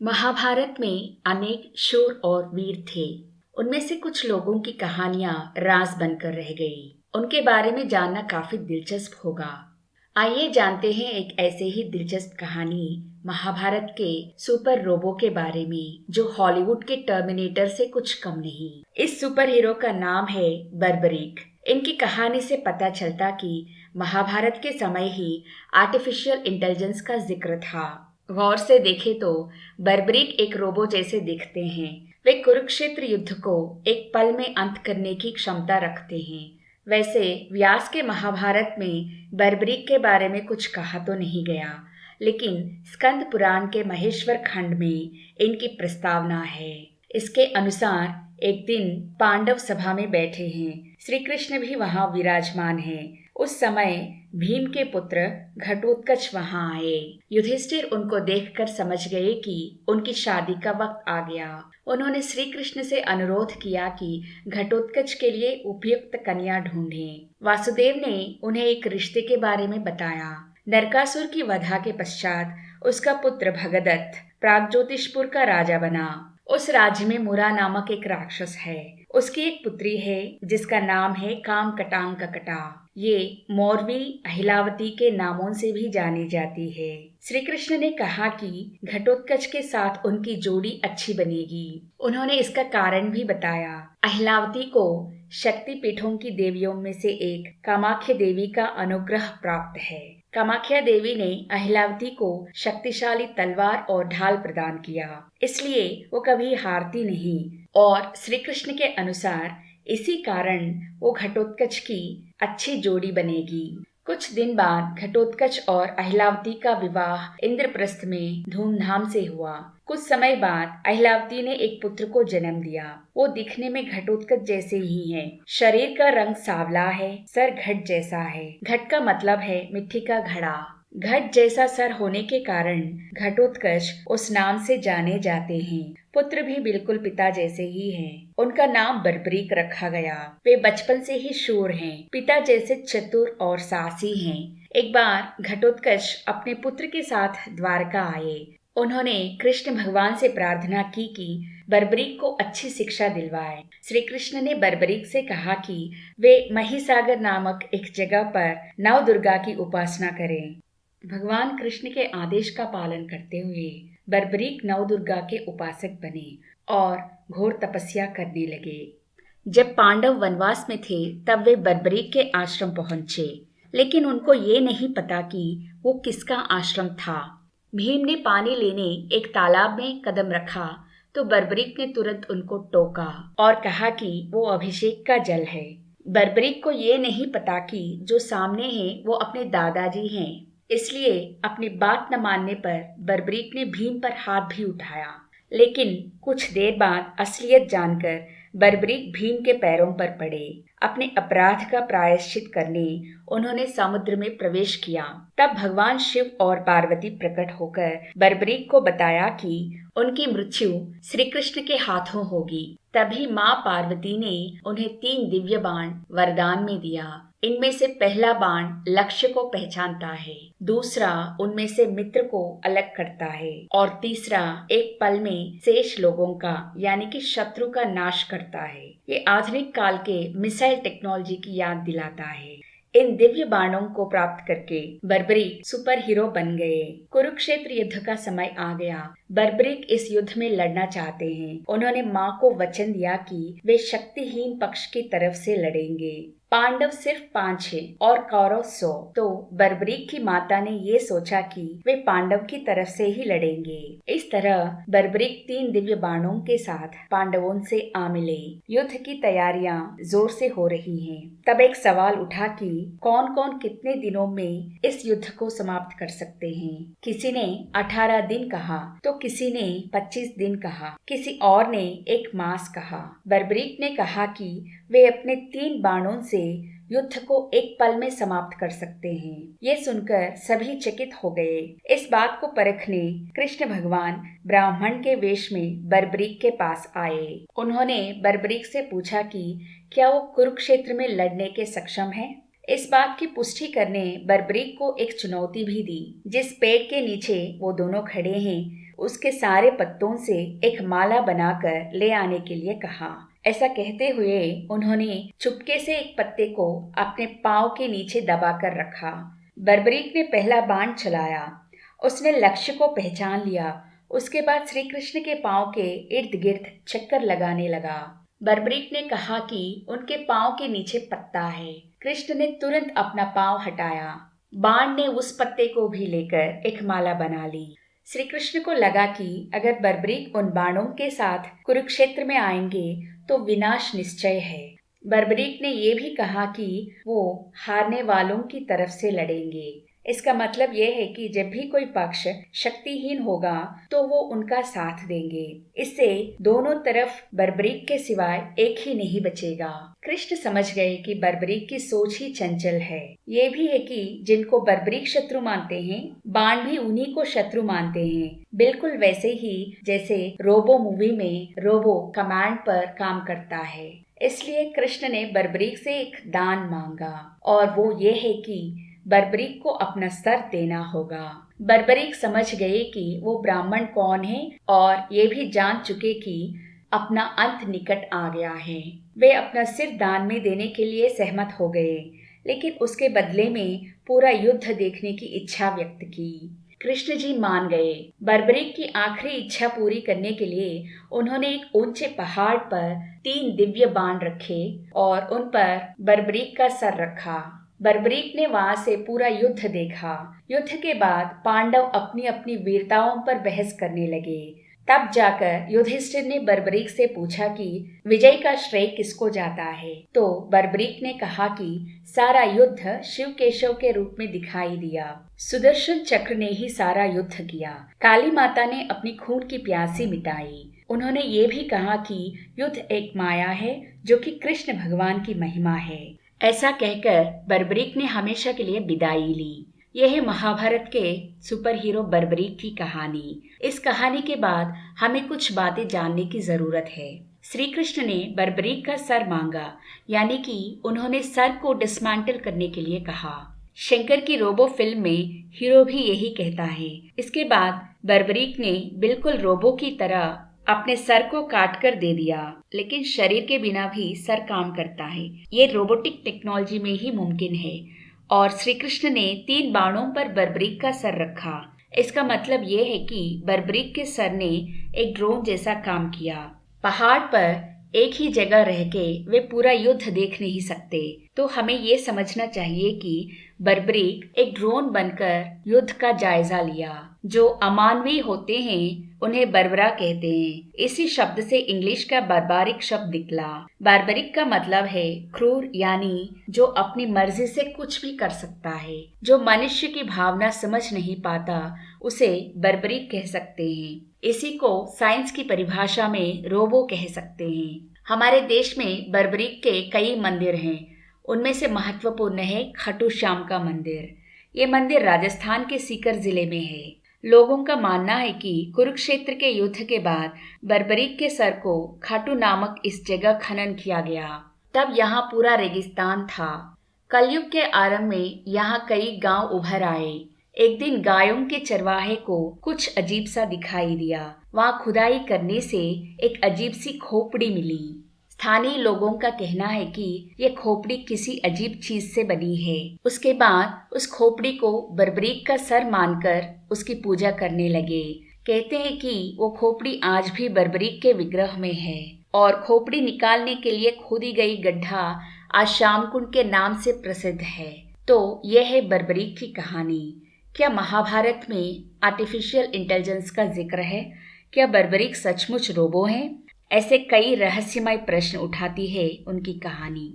महाभारत में अनेक शूर और वीर थे। उनमें से कुछ लोगों की कहानियां राज बनकर रह गई। उनके बारे में जानना काफी दिलचस्प होगा। आइए जानते हैं एक ऐसे ही दिलचस्प कहानी महाभारत के सुपर रोबो के बारे में जो हॉलीवुड के टर्मिनेटर से कुछ कम नहीं। इस सुपर हीरो का नाम है बर्बरीक। इनकी कहानी से पता चलता कि महाभारत के समय ही आर्टिफिशियल इंटेलिजेंस का जिक्र था। गौर से देखें तो बर्बरीक एक रोबो जैसे दिखते हैं। वे कुरुक्षेत्र युद्ध को एक पल में अंत करने की क्षमता रखते हैं। वैसे व्यास के महाभारत में बर्बरीक के बारे में कुछ कहा तो नहीं गया, लेकिन स्कंद पुराण के महेश्वर खंड में इनकी प्रस्तावना है। इसके अनुसार एक दिन पांडव सभा में बैठे हैं। श्री कृष्ण भी वहां विराजमान हैं। उस समय भीम के पुत्र घटोत्कच वहां आए। युधिष्ठिर उनको देखकर समझ गए कि उनकी शादी का वक्त आ गया। उन्होंने श्री कृष्ण से अनुरोध किया कि घटोत्कच के लिए उपयुक्त कन्या ढूंढें। वासुदेव ने उन्हें एक रिश्ते के बारे में बताया। नरकासुर की वधा के पश्चात उसका पुत्र भगदत्त प्रागज्योतिषपुर का राजा बना। उस राज्य में मुरा नामक एक राक्षस है। उसकी एक पुत्री है जिसका नाम है काम कटांग कटा। ये मौरवी अहिलावती के नामों से भी जानी जाती है। श्री कृष्ण ने कहा कि घटोत्कच के साथ उनकी जोड़ी अच्छी बनेगी। उन्होंने इसका कारण भी बताया। अहिलावती को शक्ति पीठों की देवियों में से एक कामाख्या देवी का अनुग्रह प्राप्त है। कामाख्या देवी ने अहिलावती को शक्तिशाली तलवार और ढाल प्रदान किया, इसलिए वो कभी हारती नहीं। और श्री कृष्ण के अनुसार इसी कारण वो घटोत्कच की अच्छी जोड़ी बनेगी। कुछ दिन बाद घटोत्कच और अहिलावती का विवाह इंद्रप्रस्थ में धूमधाम से हुआ। कुछ समय बाद अहिलावती ने एक पुत्र को जन्म दिया। वो दिखने में घटोत्कच जैसे ही है। शरीर का रंग सांवला है, सर घट जैसा है। घट का मतलब है मिट्टी का घड़ा। घट जैसा सर होने के कारण घटोत्कच उस नाम से जाने जाते हैं। पुत्र भी बिल्कुल पिता जैसे ही हैं। उनका नाम बर्बरीक रखा गया। वे बचपन से ही शूर हैं, पिता जैसे चतुर और साहसी हैं। एक बार घटोत्कच अपने पुत्र के साथ द्वारका आए। उन्होंने कृष्ण भगवान से प्रार्थना की कि बर्बरीक को अच्छी शिक्षा दिलवाए। श्री कृष्ण ने बर्बरीक से कहा कि वे महिसागर नामक एक जगह पर नव दुर्गा की उपासना करें। भगवान कृष्ण के आदेश का पालन करते हुए बर्बरीक नव दुर्गा के उपासक बने और घोर तपस्या करने लगे। जब पांडव वनवास में थे तब वे बर्बरीक के आश्रम पहुंचे, लेकिन उनको ये नहीं पता कि वो किसका आश्रम था। भीम ने पानी लेने एक तालाब में कदम रखा तो बर्बरीक ने तुरंत उनको टोका और कहा कि वो अभिषेक का जल है। बर्बरीक को ये नहीं पता कि जो सामने है वो अपने दादाजी हैं। इसलिए अपनी बात न मानने पर बर्बरीक ने भीम पर हाथ भी उठाया, लेकिन कुछ देर बाद असलियत जानकर बर्बरीक भीम के पैरों पर पड़े। अपने अपराध का प्रायश्चित करने उन्होंने समुद्र में प्रवेश किया। तब भगवान शिव और पार्वती प्रकट होकर बर्बरीक को बताया कि उनकी मृत्यु श्री कृष्ण के हाथों होगी। तभी माँ पार्वती ने उन्हें 3 दिव्य बाण वरदान में दिया। इनमें से पहला बाण लक्ष्य को पहचानता है, दूसरा उनमें से मित्र को अलग करता है और तीसरा एक पल में शेष लोगों का यानी कि शत्रु का नाश करता है। ये आधुनिक काल के मिसाइल टेक्नोलॉजी की याद दिलाता है। इन दिव्य बाणों को प्राप्त करके बर्बरीक सुपर हीरो बन गए। कुरुक्षेत्र युद्ध का समय आ गया। बर्बरीक इस युद्ध में लड़ना चाहते हैं। उन्होंने माँ को वचन दिया कि वे शक्तिहीन पक्ष की तरफ से लड़ेंगे। पांडव सिर्फ 5 हैं और कौरव 100। तो बर्बरीक की माता ने ये सोचा कि वे पांडव की तरफ से ही लड़ेंगे। इस तरह बर्बरीक 3 दिव्य बाणों के साथ पांडवों से आ मिले। युद्ध की तैयारियां जोर से हो रही हैं। तब एक सवाल उठा कि कौन कौन कितने दिनों में इस युद्ध को समाप्त कर सकते हैं। किसी ने 18 दिन कहा तो किसी ने 25 दिन कहा, किसी और ने 1 मास कहा। बर्बरीक ने कहा कि वे अपने 3 बाणों से युद्ध को एक पल में समाप्त कर सकते हैं। ये सुनकर सभी चकित हो गए। इस बात को परखने कृष्ण भगवान ब्राह्मण के वेश में बर्बरीक के पास आए। उन्होंने बर्बरीक से पूछा कि क्या वो कुरुक्षेत्र में लड़ने के सक्षम है। इस बात की पुष्टि करने बर्बरीक को एक चुनौती भी दी। जिस पेड़ के नीचे वो दोनों खड़े हैं उसके सारे पत्तों से एक माला बनाकर ले आने के लिए कहा। ऐसा कहते हुए उन्होंने चुपके से एक पत्ते को अपने पाँव के नीचे दबाकर रखा। बर्बरीक ने पहला बाण चलाया। उसने लक्ष्य को पहचान लिया। उसके बाद श्री कृष्ण के पाँव के इर्द गिर्द चक्कर लगाने लगा। बर्बरीक ने कहा कि उनके पाँव के नीचे पत्ता है। कृष्ण ने तुरंत अपना पाँव हटाया। बाण ने उस पत्ते को भी लेकर एक माला बना ली। श्री कृष्ण को लगा कि अगर बर्बरीक उन बाणों के साथ कुरुक्षेत्र में आएंगे तो विनाश निश्चय है। बर्बरीक ने ये भी कहा कि वो हारने वालों की तरफ से लड़ेंगे। इसका मतलब यह है कि जब भी कोई पक्ष शक्तिहीन होगा तो वो उनका साथ देंगे। इससे दोनों तरफ बर्बरीक के सिवाय एक ही नहीं बचेगा। कृष्ण समझ गए कि बर्बरीक की सोच ही चंचल है। ये भी है कि जिनको बर्बरीक शत्रु मानते हैं, बाण भी उन्हीं को शत्रु मानते हैं। बिल्कुल वैसे ही जैसे रोबो मूवी में रोबो कमांड पर काम करता है। इसलिए कृष्ण ने बर्बरीक से एक दान मांगा और वो ये है कि बर्बरीक को अपना सर देना होगा। बर्बरीक समझ गए कि वो ब्राह्मण कौन है और ये भी जान चुके कि अपना अंत निकट आ गया है। वे अपना सिर दान में देने के लिए सहमत हो गए, लेकिन उसके बदले में पूरा युद्ध देखने की इच्छा व्यक्त की। कृष्ण जी मान गए। बर्बरीक की आखिरी इच्छा पूरी करने के लिए उन्होंने एक ऊंचे पहाड़ पर 3 दिव्य बाण रखे और उन पर बर्बरीक का सर रखा। बर्बरीक ने वहां से पूरा युद्ध देखा। युद्ध के बाद पांडव अपनी अपनी वीरताओं पर बहस करने लगे। तब जाकर युधिष्ठिर ने बर्बरीक से पूछा कि विजय का श्रेय किसको जाता है। तो बर्बरीक ने कहा कि सारा युद्ध शिव केशव के रूप में दिखाई दिया। सुदर्शन चक्र ने ही सारा युद्ध किया। काली माता ने अपनी खून की प्यासी मिटाई। उन्होंने ये भी कहा कि युद्ध एक माया है जो कि कृष्ण भगवान की महिमा है। ऐसा कहकर बर्बरीक ने हमेशा के लिए विदाई ली। यह है महाभारत के सुपर हीरो बर्बरीक की कहानी। इस कहानी के बाद हमें कुछ बातें जानने की जरूरत है। श्री कृष्ण ने बर्बरीक का सर मांगा, यानी कि उन्होंने सर को डिसमेंटल करने के लिए कहा। शंकर की रोबो फिल्म में हीरो भी यही कहता है। इसके बाद बर्बरीक ने बिल्कुल रोबो की तरह अपने सर को काट कर दे दिया, लेकिन शरीर के बिना भी सर काम करता है। ये रोबोटिक टेक्नोलॉजी में ही मुमकिन है। और श्री कृष्ण ने 3 बाणों पर बर्बरीक का सर रखा। इसका मतलब ये है कि बर्बरीक के सर ने एक ड्रोन जैसा काम किया। पहाड़ पर एक ही जगह रह के वे पूरा युद्ध देख नहीं सकते, तो हमें ये समझना चाहिए कि बर्बरीक एक ड्रोन बनकर युद्ध का जायजा लिया। जो अमानवीय होते हैं उन्हें बर्बरा कहते हैं। इसी शब्द से इंग्लिश का बार्बारिक शब्द निकला। बार्बरिक का मतलब है क्रूर, यानी जो अपनी मर्जी से कुछ भी कर सकता है। जो मनुष्य की भावना समझ नहीं पाता उसे बर्बरिक कह सकते हैं। इसी को साइंस की परिभाषा में रोबो कह सकते हैं। हमारे देश में बर्बरीक के कई मंदिर हैं। उनमें से महत्वपूर्ण है खाटू श्याम का मंदिर। ये मंदिर राजस्थान के सीकर जिले में है। लोगों का मानना है कि कुरुक्षेत्र के युद्ध के बाद बर्बरीक के सर को खाटू नामक इस जगह खनन किया गया। तब यहाँ पूरा रेगिस्तान था। कलयुग के आरंभ में यहाँ कई गांव उभर आए। एक दिन गायों के चरवाहे को कुछ अजीब सा दिखाई दिया। वहाँ खुदाई करने से एक अजीब सी खोपड़ी मिली। स्थानीय लोगों का कहना है कि ये खोपड़ी किसी अजीब चीज से बनी है। उसके बाद उस खोपड़ी को बर्बरीक का सर मानकर उसकी पूजा करने लगे। कहते हैं कि वो खोपड़ी आज भी बर्बरीक के विग्रह में है और खोपड़ी निकालने के लिए खोदी गई गड्ढा आज श्यामकुंड के नाम से प्रसिद्ध है। तो यह है बर्बरीक की कहानी। क्या महाभारत में आर्टिफिशियल इंटेलिजेंस का जिक्र है? क्या बर्बरीक सचमुच रोबो हैं? ऐसे कई रहस्यमय प्रश्न उठाती है उनकी कहानी।